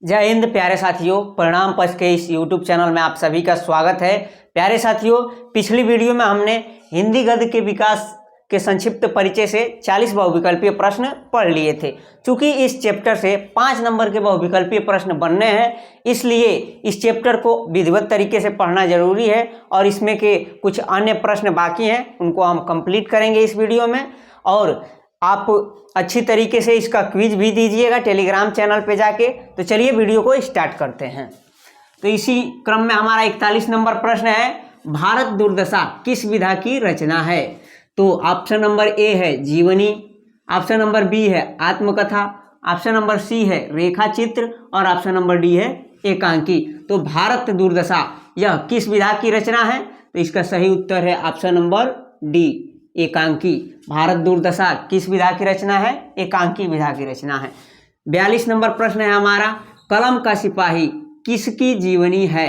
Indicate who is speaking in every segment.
Speaker 1: जय हिंद प्यारे साथियों, परिणाम पक्ष के इस YouTube चैनल में आप सभी का स्वागत है। प्यारे साथियों, पिछली वीडियो में हमने हिंदी गद्य के विकास के संक्षिप्त परिचय से 40 बहुविकल्पीय प्रश्न पढ़ लिए थे। चूंकि इस चैप्टर से 5 नंबर के बहुविकल्पीय प्रश्न बनने हैं, इसलिए इस चैप्टर को विधिवत तरीके से पढ़ना जरूरी है और इसमें के कुछ अन्य प्रश्न बाकी हैं, उनको हम कंप्लीट करेंगे इस वीडियो में। और आप अच्छी तरीके से इसका क्विज भी दीजिएगा टेलीग्राम चैनल पे जाके। तो चलिए वीडियो को स्टार्ट करते हैं। तो इसी क्रम में हमारा 41 नंबर प्रश्न है, भारत दुर्दशा किस विधा की रचना है? तो ऑप्शन नंबर ए है जीवनी, ऑप्शन नंबर बी है आत्मकथा, ऑप्शन नंबर सी है रेखा चित्र और ऑप्शन नंबर डी है एकांकी। तो भारत दुर्दशा यह किस विधा की रचना है? तो इसका सही उत्तर है ऑप्शन नंबर डी, एकांकी। भारत दुर्दशा किस विधा की रचना है? एकांकी विधा की रचना है। 42 नंबर प्रश्न है हमारा, कलम का सिपाही किसकी जीवनी है?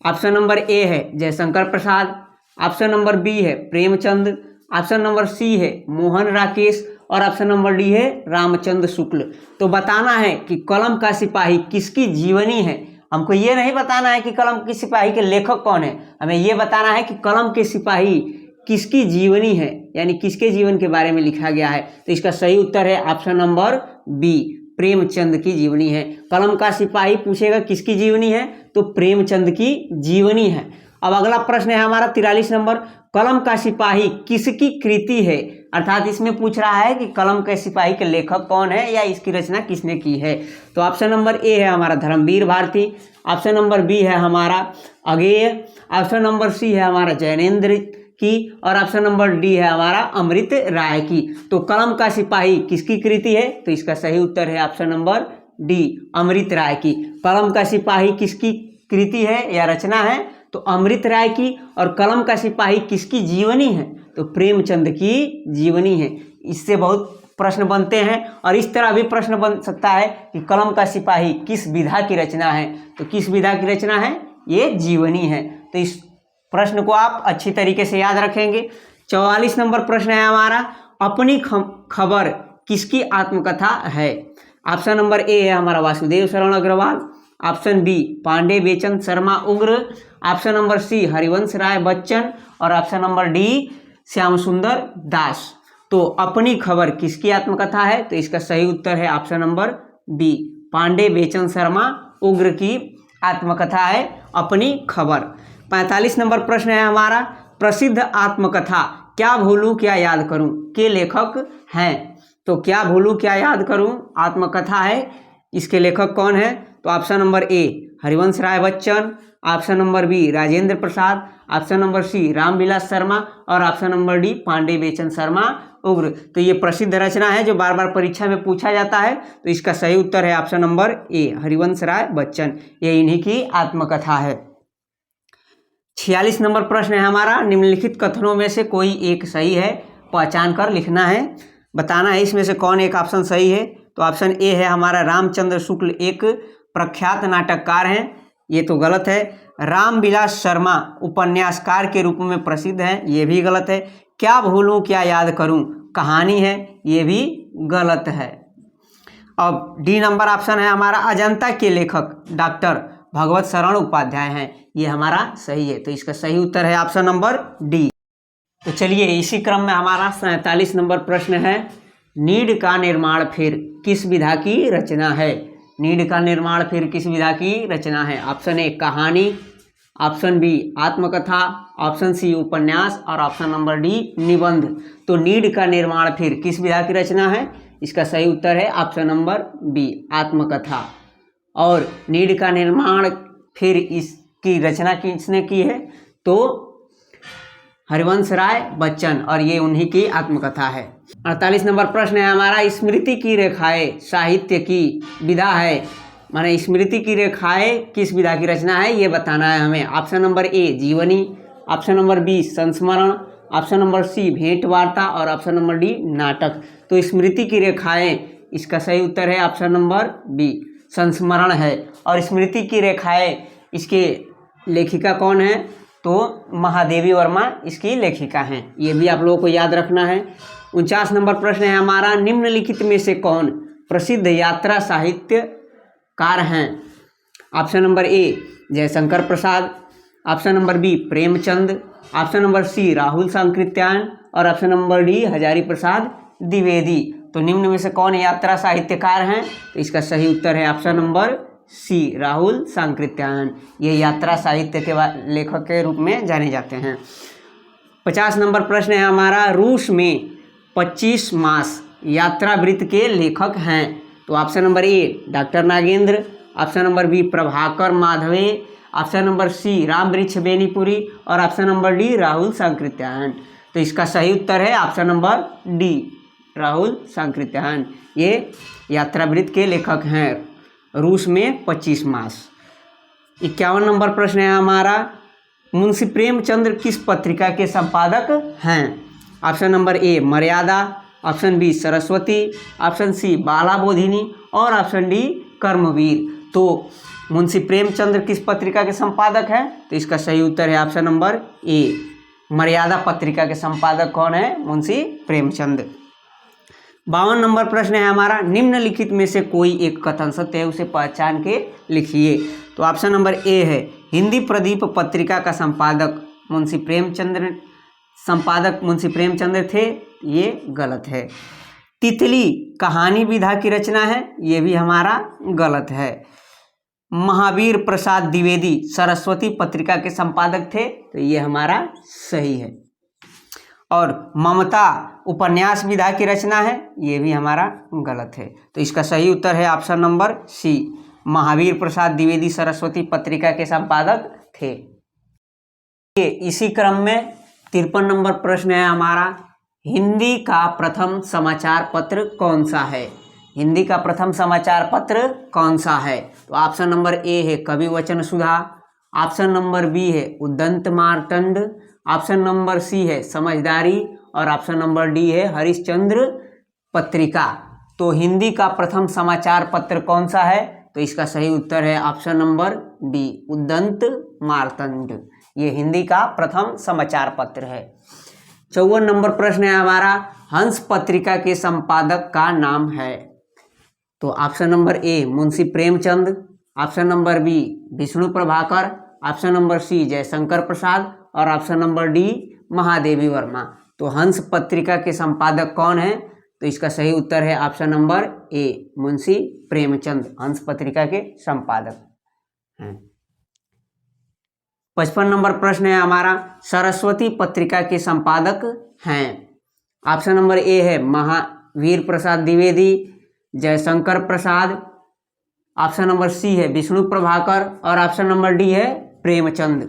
Speaker 1: ऑप्शन नंबर ए है Jaishankar Prasad, option number B है प्रेमचंद, ऑप्शन नंबर सी है मोहन राकेश और ऑप्शन नंबर डी है रामचंद्र शुक्ल। तो बताना है कि कलम का सिपाही किसकी जीवनी है। हमको ये नहीं बताना है कि कलम के सिपाही के लेखक कौन है, हमें ये बताना है कि कलम के सिपाही किसकी जीवनी है, यानी किसके जीवन के बारे में लिखा गया है। तो इसका सही उत्तर है ऑप्शन नंबर बी, प्रेमचंद की जीवनी है। कलम का सिपाही पूछेगा किसकी जीवनी है, तो प्रेमचंद की जीवनी है। अब अगला प्रश्न है हमारा 43 नंबर, कलम का सिपाही किसकी कृति है? अर्थात इसमें पूछ रहा है कि कलम के सिपाही के लेखक कौन है या इसकी रचना किसने की है। तो ऑप्शन नंबर ए है हमारा Dharamvir Bharati, option number B है हमारा अगेय, ऑप्शन नंबर सी है हमारा जैनेन्द्र की और ऑप्शन नंबर डी है हमारा अमृत राय की। तो कलम का सिपाही किसकी कृति है? तो इसका सही उत्तर है ऑप्शन नंबर डी, अमृत राय की। कलम का सिपाही किसकी कृति है या रचना है? तो अमृत राय की। और कलम का सिपाही किसकी जीवनी है? तो प्रेमचंद की जीवनी है। इससे बहुत प्रश्न बनते हैं और इस तरह भी प्रश्न बन सकता है कि कलम का सिपाही किस विधा की रचना है? तो किस विधा की रचना है? ये जीवनी है। तो इस प्रश्न को आप अच्छी तरीके से याद रखेंगे। 44 नंबर प्रश्न है हमारा, अपनी खबर किसकी आत्मकथा है? ऑप्शन नंबर ए है हमारा वासुदेव शरण अग्रवाल, ऑप्शन बी पांडे बेचन शर्मा उग्र, ऑप्शन नंबर सी हरिवंश राय बच्चन और ऑप्शन नंबर डी श्याम सुंदर दास। तो अपनी खबर किसकी आत्मकथा है? तो इसका सही उत्तर है ऑप्शन नंबर बी, पांडे बेचन शर्मा उग्र की आत्मकथा है अपनी खबर। 45 नंबर प्रश्न है हमारा, प्रसिद्ध आत्मकथा क्या भूलूं क्या याद करूं के लेखक हैं? तो क्या भूलूं क्या याद करूं आत्मकथा है, इसके लेखक कौन है? तो option number A Harivansh Rai Bachchan, option number B Rajendra Prasad, option number C Ramvilas Sharma और ऑप्शन नंबर डी पांडे बेचन शर्मा उग्र। तो ये प्रसिद्ध रचना है जो बार बार परीक्षा में पूछा जाता है। तो इसका सही उत्तर है option number A, Harivansh Rai Bachchan, ये इन्हीं की आत्मकथा है। 46 नंबर प्रश्न है हमारा, निम्नलिखित कथनों में से कोई एक सही है, पहचान कर लिखना है। बताना है इसमें से कौन एक ऑप्शन सही है। तो ऑप्शन ए है हमारा रामचंद्र शुक्ल एक प्रख्यात नाटककार हैं, ये तो गलत है। रामविलास शर्मा उपन्यासकार के रूप में प्रसिद्ध हैं, ये भी गलत है। क्या भूलूं क्या याद करूं कहानी है, ये भी गलत है। अब डी नंबर ऑप्शन है हमारा, अजंता के लेखक डॉक्टर भगवत शरण उपाध्याय हैं, ये हमारा सही है। तो इसका सही उत्तर है ऑप्शन नंबर डी। तो चलिए इसी क्रम में हमारा 47 नंबर प्रश्न है, नीड का निर्माण फिर किस विधा की रचना है? नीड का निर्माण फिर किस विधा की रचना है? ऑप्शन ए कहानी, ऑप्शन बी आत्मकथा, ऑप्शन सी उपन्यास और ऑप्शन नंबर डी निबंध। तो नीड का निर्माण फिर किस विधा की रचना है? इसका सही उत्तर है ऑप्शन नंबर बी, आत्मकथा। और नीड का निर्माण फिर इसकी रचना किसने की है? तो हरिवंश राय बच्चन, और ये उन्हीं की आत्मकथा है। 48 नंबर प्रश्न है हमारा, स्मृति की रेखाएं साहित्य की विधा है, माने स्मृति की रेखाएं किस विधा की रचना है ये बताना है हमें। ऑप्शन नंबर ए जीवनी, ऑप्शन नंबर बी संस्मरण, ऑप्शन नंबर सी भेंट वार्ता और ऑप्शन नंबर डी नाटक। तो स्मृति की रेखाएं, इसका सही उत्तर है ऑप्शन नंबर बी, संस्मरण है। और स्मृति की रेखाएं इसके लेखिका कौन है? तो महादेवी वर्मा इसकी लेखिका हैं, ये भी आप लोगों को याद रखना है। 49 नंबर प्रश्न है हमारा, निम्नलिखित में से कौन प्रसिद्ध यात्रा साहित्य कार हैं? Option number A Jaishankar Prasad, option number B Premchand, option number C Rahul Sankrityayan और option number D Hazari Prasad Dwivedi. तो निम्न में से कौन यात्रा साहित्यकार हैं? तो इसका सही उत्तर है option number C Rahul Sankrityayan. ये यात्रा साहित्य के लेखक के रूप में जाने जाते हैं। 50 नंबर प्रश्न है हमारा, रूस में 25 मास यात्रा वृत्त के लेखक हैं? तो option number A doctor Nagendra, option number B Prabhakar Madhave, option number C Ram Vriksh Benipuri और option number D Rahul Sankrityayan. तो इसका सही उत्तर है option number D Rahul Sankrityayan. ये यात्रा वृत्त के लेखक हैं, रूस में 25 मास। 51 नंबर प्रश्न है हमारा, मुंशी प्रेमचंद्र किस पत्रिका के संपादक हैं? Option number A Maryada, option B Saraswati, option C Bala Bodhini और ऑप्शन डी कर्मवीर। तो मुंशी प्रेमचंद्र किस पत्रिका के संपादक हैं? तो इसका सही उत्तर है ऑप्शन नंबर ए मर्यादा पत्रिका के संपादक कौन है? मुंशी प्रेमचंद। 52 नंबर प्रश्न है हमारा, निम्नलिखित में से कोई एक कथन सत्य है, उसे पहचान के लिखिए। तो ऑप्शन नंबर ए है हिंदी प्रदीप पत्रिका का संपादक मुंशी प्रेमचंद्र थे, ये गलत है। तितली कहानी विधा की रचना है, ये भी हमारा गलत है। महावीर प्रसाद द्विवेदी सरस्वती पत्रिका के संपादक थे, तो ये हमारा सही है। और ममता उपन्यास विधा की रचना है, ये भी हमारा गलत है। तो इसका सही उत्तर है ऑप्शन नंबर सी महावीर प्रसाद द्विवेदी सरस्वती पत्रिका के संपादक थे। इसी क्रम में 53 नंबर प्रश्न है हमारा, हिंदी का प्रथम समाचार पत्र कौन सा है? हिंदी का प्रथम समाचार पत्र कौन सा है? तो ऑप्शन नंबर ए है कवि वचन सुधा, ऑप्शन नंबर बी है उद्दंत मार्तंड, ऑप्शन नंबर सी है समझदारी और ऑप्शन नंबर डी है हरिश्चंद्र पत्रिका। तो हिंदी का प्रथम समाचार पत्र कौन सा है? तो इसका सही उत्तर है ऑप्शन नंबर डी उद्दंत मार्तंड। ये हिंदी का प्रथम समाचार पत्र है। 54 नंबर प्रश्न है हमारा, हंस पत्रिका के संपादक का नाम है? तो option number A Munshi Premchand, option number B Vishnu Prabhakar, option number C Jaishankar Prasad और option number D Mahadevi Verma. तो हंस पत्रिका के संपादक कौन है? तो इसका सही उत्तर है option number A Munshi Premchand हंस पत्रिका के संपादक हैं। 55 नंबर प्रश्न है हमारा, सरस्वती पत्रिका के संपादक हैं? ऑप्शन नंबर ए है Mahavir Prasad Dwivedi, Jaishankar Prasad, option number C है विष्णु प्रभाकर और ऑप्शन नंबर डी है प्रेमचंद।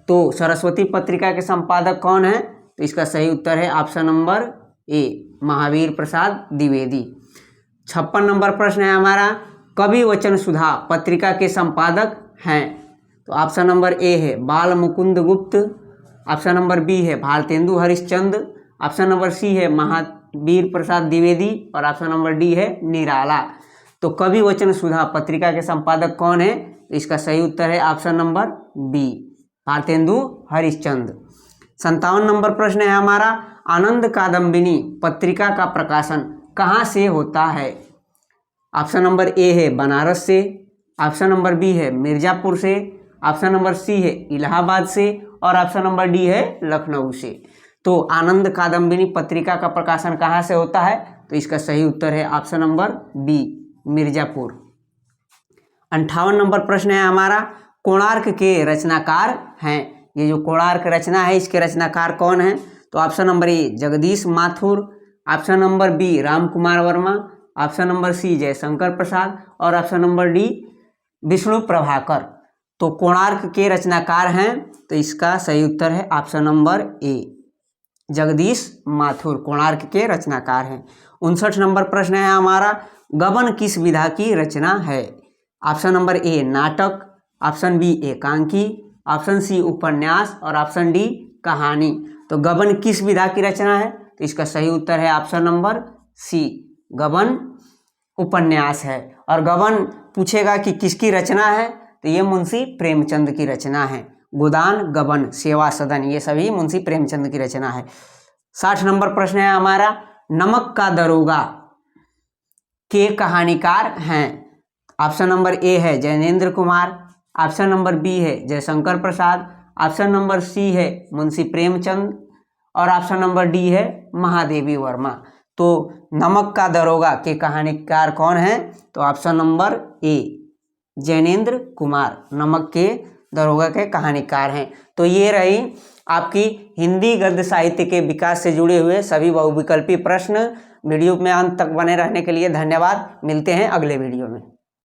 Speaker 1: तो सरस्वती पत्रिका के संपादक कौन है? तो इसका सही उत्तर है ऑप्शन नंबर ए महावीर प्रसाद द्विवेदी। 56 नंबर प्रश्न है हमारा, कवि वचन सुधा पत्रिका के संपादक हैं? तो ऑप्शन नंबर ए है बाल मुकुंद गुप्त, ऑप्शन नंबर बी है Bharatendu Harishchand, option number C है महावीर प्रसाद द्विवेदी और ऑप्शन नंबर डी है निराला। तो कवि वचन सुधा पत्रिका के संपादक कौन है? तो इसका सही उत्तर है option number B Bharatendu Harishchand. 57 number प्रश्न है हमारा, आनंद कादम्बिनी पत्रिका का प्रकाशन कहाँ से होता है? ऑप्शन नंबर ए है बनारस से, ऑप्शन नंबर बी है मिर्जापुर से, ऑप्शन नंबर सी है इलाहाबाद से और ऑप्शन नंबर डी है लखनऊ से। तो आनंद कादम्बिनी पत्रिका का प्रकाशन कहाँ से होता है? तो इसका सही उत्तर है option number B Mirzapur. 58 number प्रश्न है हमारा, कोणार्क के रचनाकार हैं? ये जो कोणार्क रचना है इसके रचनाकार कौन हैं? तो option number A Jagdish Mathur, option number B Ram Kumar Verma, option number C Jaishankar Prasad और option number D Vishnu Prabhakar. तो कोणार्क के रचनाकार हैं, तो इसका सही उत्तर है option number A Jagdish Mathur Konark के रचनाकार हैं। 59 नंबर प्रश्न है हमारा, गबन किस विधा की रचना है? ऑप्शन नंबर ए नाटक, ऑप्शन बी एकांकी, ऑप्शन सी उपन्यास और ऑप्शन डी कहानी। तो गबन किस विधा की रचना है? तो इसका सही उत्तर है ऑप्शन नंबर सी गबन उपन्यास है। और गबन पूछेगा कि किसकी रचना है, तो ये मुंशी प्रेमचंद की रचना है। गोदान, गबन, सेवा सदन, ये सभी मुंशी प्रेमचंद की रचना है। 60 नंबर प्रश्न है हमारा, नमक का दरोगा के कहानीकार हैं? ऑप्शन नंबर ए है Jainendra Kumar, option number B है Jaishankar Prasad, option number C है मुंशी प्रेमचंद और ऑप्शन नंबर डी है महादेवी वर्मा। तो नमक का दरोगा के कहानीकार कौन है? तो ऑप्शन नंबर ए जैनेन्द्र कुमार नमक के दरोगा के कहानीकार हैं। तो ये रही आपकी हिंदी गद्य साहित्य के विकास से जुड़े हुए सभी बहुविकल्पी प्रश्न। वीडियो में अंत तक बने रहने के लिए धन्यवाद। मिलते हैं अगले वीडियो में।